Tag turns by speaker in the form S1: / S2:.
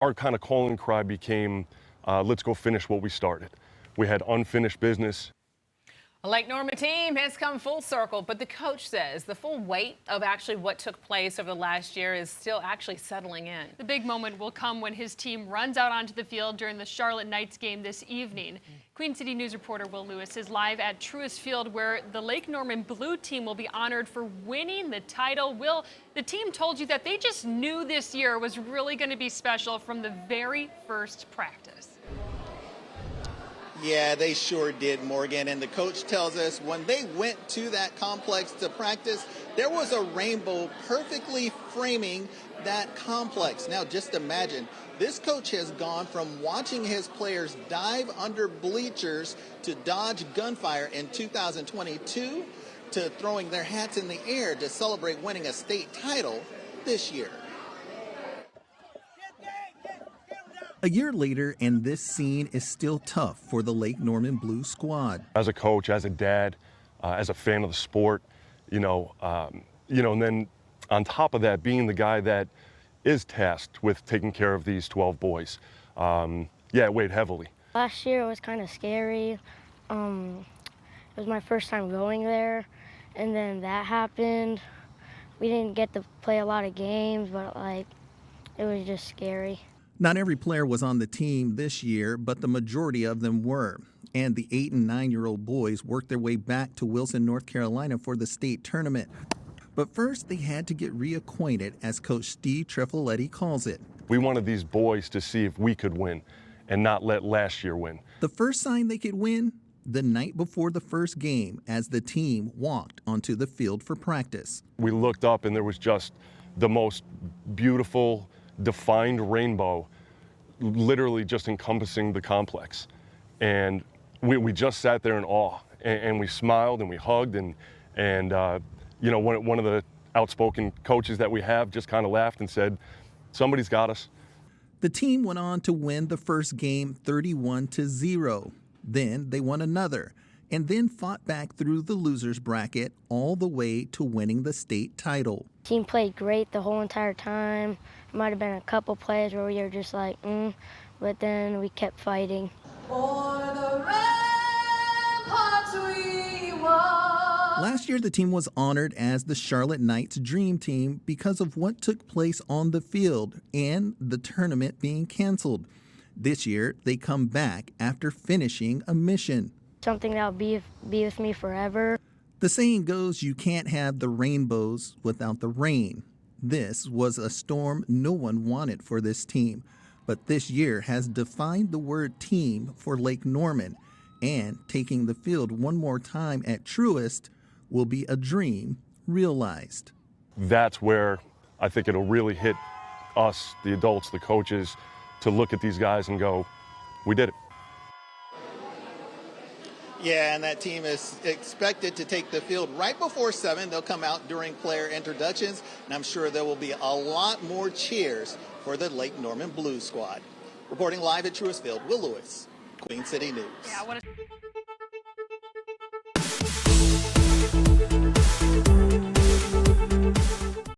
S1: Our kind of calling cry became, let's go finish what we started. We had unfinished business.
S2: A Lake Norman team has come full circle, but the coach says the full weight of actually what took place over the last year is still actually settling in.
S3: The big moment will come when his team runs out onto the field during the Charlotte Knights game this evening. Queen City News reporter Will Lewis is live at Truist Field, where the Lake Norman Blue team will be honored for winning the title. Will, the team told you that they just knew this year was really going to be special from the very first practice.
S4: Yeah, they sure did, Morgan. And the coach tells us when they went to that complex to practice, there was a rainbow perfectly framing that complex. Now, just imagine, this coach has gone from watching his players dive under bleachers to dodge gunfire in 2022 to throwing their hats in the air to celebrate winning a state title this year.
S5: A year later, and this scene is still tough for the Lake Norman Blue squad.
S1: As a coach, as a dad, as a fan of the sport, and then on top of that, being the guy that is tasked with taking care of these 12 boys, it weighed heavily.
S6: Last year it was kind of scary. It was my first time going there, and then that happened. We didn't get to play a lot of games, but it was just scary.
S5: Not every player was on the team this year, but the majority of them were. And the 8- and 9-year-old boys worked their way back to Wilson, North Carolina for the state tournament. But first, they had to get reacquainted, as Coach Steve Treffoletti calls it.
S1: We wanted these boys to see if we could win and not let last year win.
S5: The first sign they could win? The night before the first game, as the team walked onto the field for practice.
S1: We looked up and there was just the most beautiful, defined rainbow, literally just encompassing the complex. And we just sat there in awe, and we smiled and we hugged, and one of the outspoken coaches that we have just kind of laughed and said, somebody's got us.
S5: The team went on to win the first game 31-0. Then they won another, and then fought back through the losers bracket all the way to winning the state title.
S6: Team played great the whole entire time. There might have been a couple plays where we were just but then we kept fighting.
S7: For the Ramparts we walk.
S5: Last year, the team was honored as the Charlotte Knights Dream Team because of what took place on the field and the tournament being canceled. This year, they come back after finishing a mission.
S6: Something that'll be with me forever.
S5: The saying goes, you can't have the rainbows without the rain. This was a storm no one wanted for this team, but this year has defined the word team for Lake Norman, and taking the field one more time at Truist will be a dream realized.
S1: That's where I think it'll really hit us, the adults, the coaches, to look at these guys and go, we did it.
S4: Yeah, and that team is expected to take the field right before 7. They'll come out during player introductions, and I'm sure there will be a lot more cheers for the Lake Norman Blue squad. Reporting live at Truist Field, Will Lewis, Queen City News.
S3: Yeah,